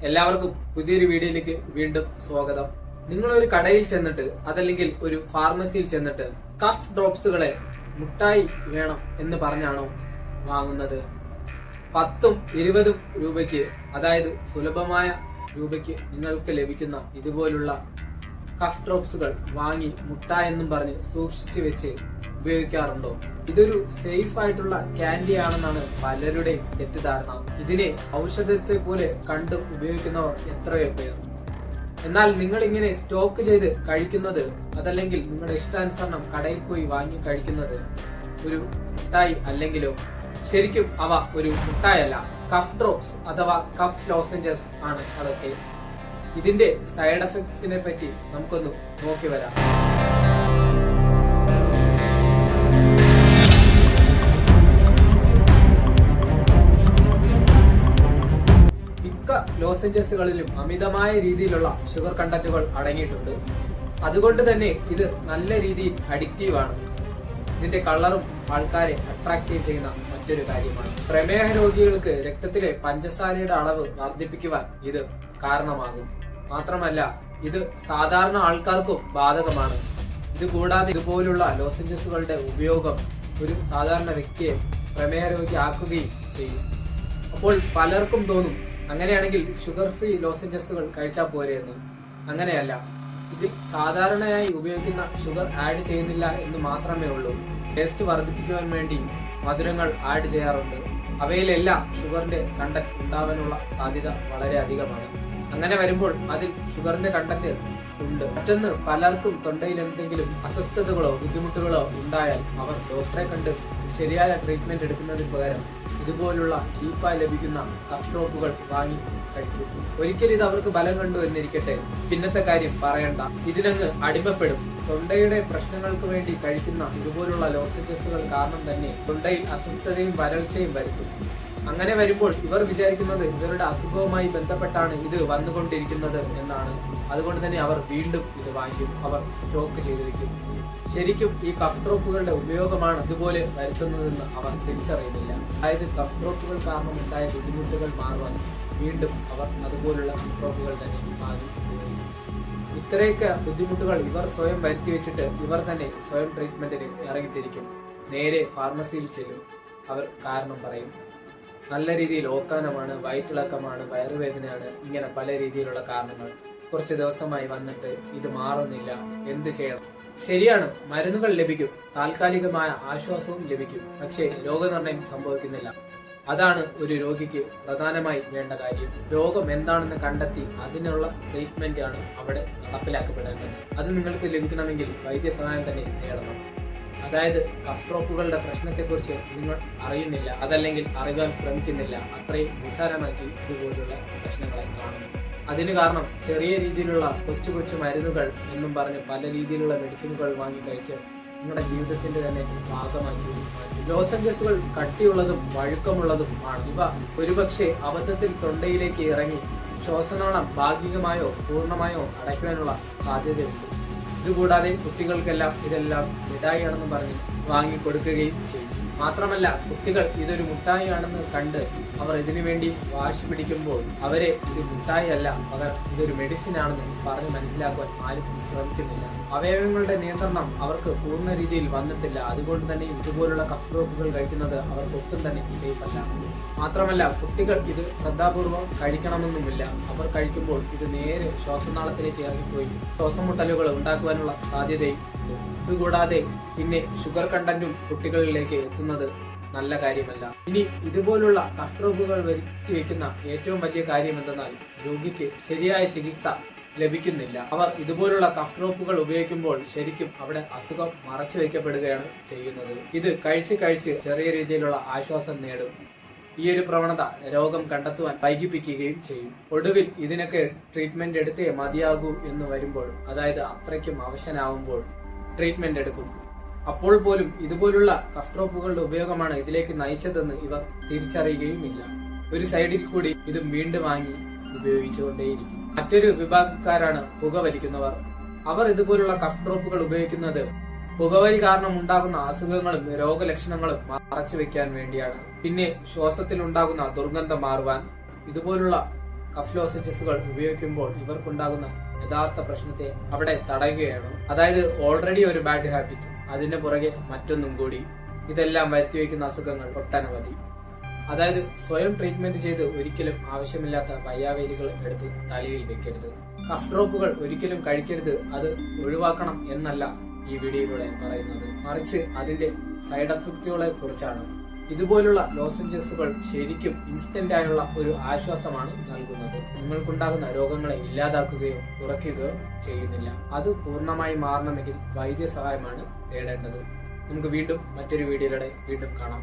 എല്ലാവർക്കും പുതിയൊരു വീഡിയോയിലേക്ക് വീണ്ടും സ്വാഗതം. നിങ്ങൾ ഒരു കടയിൽ ചെന്നിട്ട് അതല്ലെങ്കിൽ ഒരു ഫാർമസിയിൽ ചെന്നിട്ട് കഫ് ഡ്രോപ്സുകളെ മുട്ടായി വേണം എന്ന് പറഞ്ഞാണോ വാങ്ങുന്നത്? 10ഉം 20ഉം രൂപയ്ക്ക്, അതായത് സുലഭമായ രൂപയ്ക്ക് നിങ്ങൾക്ക് ലഭിക്കുന്ന ഇതുപോലുള്ള കഫ് ഡ്രോപ്സുകൾ വാങ്ങി മുട്ടായി എന്നും പറഞ്ഞ് സൂക്ഷിച്ചു വെച്ച് ഉപയോഗിക്കാറുണ്ടോ? ഇതൊരു സേഫ് ആയിട്ടുള്ള ക്യാൻഡി ആണെന്നാണ് പലരുടെയും തെറ്റിദ്ധാരണ. ഇതിനെ ഔഷധത്തെ പോലെ കണ്ട് ഉപയോഗിക്കുന്നവർ എത്രയോ പേർ. എന്നാൽ നിങ്ങൾ ഇങ്ങനെ സ്റ്റോക്ക് ചെയ്ത് കഴിക്കുന്നത്, അതല്ലെങ്കിൽ നിങ്ങളുടെ ഇഷ്ടാനുസരണം കടയിൽ പോയി വാങ്ങി കഴിക്കുന്നത് ഒരു മുട്ടായി അല്ലെങ്കിലോ? ശരിക്കും അവ ഒരു മുട്ടായല്ല, കഫ് ഡ്രോപ്സ് അഥവാ കഫ് ലോസഞ്ചസ് ആണ് അതൊക്കെ. ഇതിന്റെ സൈഡ് എഫക്ട്സിനെ പറ്റി നമുക്കൊന്ന് നോക്കി വരാം. ലോസഞ്ചസുകളിലും അമിതമായ രീതിയിലുള്ള ഷുഗർ കണ്ടന്റുകൾ അടങ്ങിയിട്ടുണ്ട്. അതുകൊണ്ട് തന്നെ ഇത് നല്ല രീതിയിൽ അഡിക്റ്റീവ് ആണ്. ഇതിന്റെ കളറും ആൾക്കാരെ അട്രാക്റ്റീവ് ചെയ്യുന്ന മറ്റൊരു കാര്യമാണ്. പ്രമേഹ രോഗികൾക്ക് രക്തത്തിലെ പഞ്ചസാരയുടെ അളവ് വർദ്ധിപ്പിക്കുവാൻ ഇത് കാരണമാകും. മാത്രമല്ല, ഇത് സാധാരണ ആൾക്കാർക്കും ബാധകമാണ്. ഇതുകൂടാതെ ഇതുപോലുള്ള ലോസഞ്ചസുകളുടെ ഉപയോഗം ഒരു സാധാരണ വ്യക്തിയെ പ്രമേഹ രോഗി ആക്കുകയും ചെയ്യും. അപ്പോൾ പലർക്കും തോന്നും, അങ്ങനെയാണെങ്കിൽ ഷുഗർ ഫ്രീ ലോസഞ്ചസുകൾ കഴിച്ചാൽ പോരെ എന്ന്. അങ്ങനെയല്ല, ഇതിൽ സാധാരണയായി ഉപയോഗിക്കുന്ന ഷുഗർ ആഡ് ചെയ്യുന്നില്ല എന്ന് മാത്രമേ ഉള്ളൂ. ടേസ്റ്റ് വർദ്ധിപ്പിക്കുവാൻ വേണ്ടി മധുരങ്ങൾ ആഡ് ചെയ്യാറുണ്ട്. അവയിലെല്ലാം ഷുഗറിന്റെ കണ്ടന്റ് ഉണ്ടാവാനുള്ള സാധ്യത വളരെ അധികമാണ്. അങ്ങനെ വരുമ്പോൾ അതിൽ ഷുഗറിന്റെ കണ്ടന്റ് ഉണ്ട്. മറ്റൊന്ന്, പലർക്കും തൊണ്ടയിൽ എന്തെങ്കിലും അസ്വസ്ഥതകളോ ബുദ്ധിമുട്ടുകളോ ഉണ്ടായാൽ അവർ ഡോക്ടറെ കണ്ട് ശരിയായ ട്രീറ്റ്മെന്റ് എടുക്കുന്നതിന് പകരം ഇതുപോലുള്ള ചീപ്പായി ലഭിക്കുന്ന കഫ് ഡ്രോപ്പുകൾ വാങ്ങി കഴിക്കും. ഒരിക്കലും ഇത് അവർക്ക് ബലം കണ്ടു എന്നിരിക്കട്ടെ, പിന്നത്തെ കാര്യം പറയണ്ട, ഇതിനങ്ങ് അടിമപ്പെടും. തൊണ്ടയുടെ പ്രശ്നങ്ങൾക്ക് വേണ്ടി കഴിക്കുന്ന ഇതുപോലുള്ള ലോസഞ്ചസുകൾ കാരണം തന്നെ തൊണ്ടയിൽ അസ്വസ്ഥതയും വരൾച്ചയും വരുത്തും. അങ്ങനെ വരുമ്പോൾ ഇവർ വിചാരിക്കുന്നത് ഇവരുടെ അസുഖവുമായി ബന്ധപ്പെട്ടാണ് ഇത് വന്നുകൊണ്ടിരിക്കുന്നത് എന്നാണ്. അതുകൊണ്ട് തന്നെ അവർ വീണ്ടും ഇത് വാങ്ങിക്കും, അവർ സ്റ്റോക്ക് ചെയ്തു വെക്കും. ശരിക്കും ഈ കഫ് ഡ്രോപ്പുകളുടെ ഉപയോഗമാണ് ഇതുപോലെ വരുത്തുന്നതെന്ന് അവർ തിരിച്ചറിയുന്നില്ല. അതായത് കഫ് ഡ്രോപ്പുകൾ കാരണം ഉണ്ടായ ബുദ്ധിമുട്ടുകൾ മാറുവാൻ വീണ്ടും അവർ അതുപോലുള്ള കഫ് ഡ്രോപ്പുകൾ തന്നെ വാങ്ങി ഉപയോഗിക്കും. ഇത്രയൊക്കെ ബുദ്ധിമുട്ടുകൾ ഇവർ സ്വയം വരുത്തി വെച്ചിട്ട് ഇവർ തന്നെ സ്വയം ട്രീറ്റ്മെന്റിന് ഇറങ്ങിത്തിരിക്കും. നേരെ ഫാർമസിയിൽ ചെല്ലും. അവർ കാരണം പറയും, നല്ല രീതിയിൽ ഓക്കാനമാണ്, വയറ്റിളക്കമാണ്, വയറുവേദനയാണ്, ഇങ്ങനെ പല രീതിയിലുള്ള കാരണങ്ങൾ. കുറച്ച് ദിവസമായി വന്നിട്ട് ഇത് മാറുന്നില്ല, എന്ത് ചെയ്യണം? ശരിയാണ്, മരുന്നുകൾ ലഭിക്കും, താൽക്കാലികമായ ആശ്വാസവും ലഭിക്കും. പക്ഷേ രോഗനിർണയം സംഭവിക്കുന്നില്ല. അതാണ് ഒരു രോഗിക്ക് പ്രധാനമായി വേണ്ട കാര്യം. രോഗം എന്താണെന്ന് കണ്ടെത്തി അതിനുള്ള ട്രീറ്റ്മെന്റ് ആണ് അവിടെ നടപ്പിലാക്കപ്പെടേണ്ടത്. അത് നിങ്ങൾക്ക് ലഭിക്കണമെങ്കിൽ വൈദ്യസഹായം തന്നെ തേടണം. അതായത് കഫ് ഡ്രോപ്പുകളുടെ പ്രശ്നത്തെക്കുറിച്ച് നിങ്ങൾ അറിയുന്നില്ല, അതല്ലെങ്കിൽ അറിയാൻ ശ്രമിക്കുന്നില്ല, അത്രയും നിസ്സാരമാക്കി ഇതുപോലുള്ള പ്രശ്നങ്ങളെ കാണുന്നു. അതിന് കാരണം ചെറിയ രീതിയിലുള്ള കൊച്ചു കൊച്ചു മരുന്നുകൾ എന്നും പറഞ്ഞ് പല രീതിയിലുള്ള മെഡിസിനുകൾ വാങ്ങി കഴിച്ച് നിങ്ങളുടെ ജീവിതത്തിന്റെ തന്നെ ഭാഗമാക്കി മാറ്റി. ലോസഞ്ചസുകൾ കട്ടിയുള്ളതും വഴുക്കമുള്ളതും ആണ്. ഇവ ഒരുപക്ഷെ അബദ്ധത്തിൽ തൊണ്ടയിലേക്ക് ഇറങ്ങി ശ്വാസനാളം ഭാഗികമായോ പൂർണ്ണമായോ അടയ്ക്കുവാനുള്ള സാധ്യതയുണ്ട്. ഇതുകൂടാതെ കുട്ടികൾക്കെല്ലാം ഇതെല്ലാം മിഠായിയാണെന്ന് പറഞ്ഞ് വാങ്ങി കൊടുക്കുകയും ചെയ്യും. മാത്രമല്ല, കുട്ടികൾ ഇതൊരു മുട്ടായി ആണെന്ന് കണ്ട് അവർ ഇതിനു വേണ്ടി വാശി പിടിക്കുമ്പോൾ അവരെ ഇത് മുട്ടായി അല്ല, പകരം ഇതൊരു മെഡിസിൻ ആണെന്ന് പറഞ്ഞ് മനസ്സിലാക്കുവാൻ ആരും ശ്രമിക്കുന്നില്ല. അവയവങ്ങളുടെ നിയന്ത്രണം അവർക്ക് പൂർണ്ണ രീതിയിൽ വന്നിട്ടില്ല. അതുകൊണ്ട് തന്നെ ഇതുപോലുള്ള കഫ് ഡ്രോപ്പുകൾ കഴിക്കുന്നത് അവർക്ക് ഒട്ടും തന്നെ സേഫ് അല്ല. മാത്രമല്ല, കുട്ടികൾ ഇത് ശ്രദ്ധാപൂർവം കഴിക്കണമെന്നുമില്ല. അവർ കഴിക്കുമ്പോൾ ഇത് നേരെ ശ്വാസനാളത്തിലേക്ക് ഇറങ്ങിപ്പോയി ശ്വാസമുട്ടലുകൾ ഉണ്ടാക്കുവാനുള്ള സാധ്യതയും ഉണ്ട്. ഇതുകൂടാതെ പിന്നെ ഷുഗർ കണ്ടന്റും കുട്ടികളിലേക്ക് എത്തുന്നത് നല്ല കാര്യമല്ല. ഇനി ഇതുപോലുള്ള കഫ് ഡ്രോപ്പുകൾ വരുത്തി വെക്കുന്ന ഏറ്റവും വലിയ കാര്യം എന്തെന്നാൽ രോഗിക്ക് ശരിയായ ചികിത്സ ലഭിക്കുന്നില്ല. അവർ ഇതുപോലുള്ള കഫ് ഡ്രോപ്പുകൾ ഉപയോഗിക്കുമ്പോൾ ശരിക്കും അവിടെ അസുഖം മറച്ചു വയ്ക്കപ്പെടുകയാണ് ചെയ്യുന്നത്. ഇത് കഴിച്ച് ചെറിയ രീതിയിലുള്ള ആശ്വാസം നേടും. ഈ ഒരു പ്രവണത രോഗം കണ്ടെത്തുവാൻ വൈകിപ്പിക്കുകയും ചെയ്യും. ഒടുവിൽ ഇതിനൊക്കെ ട്രീറ്റ്മെന്റ് എടുത്തേ മതിയാകൂ എന്ന് വരുമ്പോൾ, അതായത് അത്രയ്ക്കും അവശനാവുമ്പോൾ ട്രീറ്റ്മെന്റ് എടുക്കും. അപ്പോൾ പോലും ഇതുപോലുള്ള കഫ് ഡ്രോപ്പുകളുടെ ഉപയോഗമാണ് ഇതിലേക്ക് നയിച്ചതെന്ന് ഇവർ തിരിച്ചറിയുകയുമില്ല. ഒരു സൈഡിൽ കൂടി ഇത് വീണ്ടും വാങ്ങി ഉപയോഗിച്ചുകൊണ്ടേയിരിക്കും. മറ്റൊരു വിഭാഗക്കാരാണ് പുകവലിക്കുന്നവർ. അവർ ഇതുപോലുള്ള കഫ് ഡ്രോപ്പുകൾ ഉപയോഗിക്കുന്നത് പുകവലി കാരണം ഉണ്ടാകുന്ന അസുഖങ്ങളും രോഗലക്ഷണങ്ങളും മറച്ചു വെക്കാൻ വേണ്ടിയാണ്. പിന്നെ ശ്വാസത്തിൽ ഉണ്ടാകുന്ന ദുർഗന്ധം മാറുവാൻ ഇതുപോലുള്ള കഫ് ലോസഞ്ചസുകൾ ഉപയോഗിക്കുമ്പോൾ ഇവർക്കുണ്ടാകുന്ന യഥാർത്ഥ പ്രശ്നത്തെ അവിടെ തടയുകയാണ്. അതായത് ഓൾറെഡി ഒരു ബാഡ് ഹാബിറ്റ്, അതിന്റെ പുറകെ മറ്റൊന്നും കൂടി, ഇതെല്ലാം വരുത്തിവെക്കുന്ന അസുഖങ്ങൾ ഒട്ടനവധി. അതായത് സ്വയം ട്രീറ്റ്മെന്റ് ചെയ്ത് ഒരിക്കലും ആവശ്യമില്ലാത്ത വയ്യാവേലികൾ എടുത്ത് തലയിൽ വെക്കരുത്. കഫ് ഡ്രോപ്പുകൾ ഒരിക്കലും കഴിക്കരുത്, അത് ഒഴിവാക്കണം എന്നല്ല ഈ വീഡിയോയിലൂടെ പറയുന്നത്, മറിച്ച് അതിന്റെ സൈഡ് എഫക്റ്റുകളെ കുറിച്ചാണ്. ഇതുപോലുള്ള ലോസഞ്ചസുകൾ ശരിക്കും ഇൻസ്റ്റന്റ് ആയുള്ള ഒരു ആശ്വാസമാണ് നൽകുന്നത്. നിങ്ങൾക്കുണ്ടാകുന്ന രോഗങ്ങളെ ഇല്ലാതാക്കുകയോ കുറയ്ക്കുകയോ ചെയ്യുന്നില്ല. അത് പൂർണ്ണമായി മാറണമെങ്കിൽ വൈദ്യസഹായമാണ് തേടേണ്ടത്. നമുക്ക് വീണ്ടും മറ്റൊരു വീഡിയോയിലൂടെ വീണ്ടും കാണാം.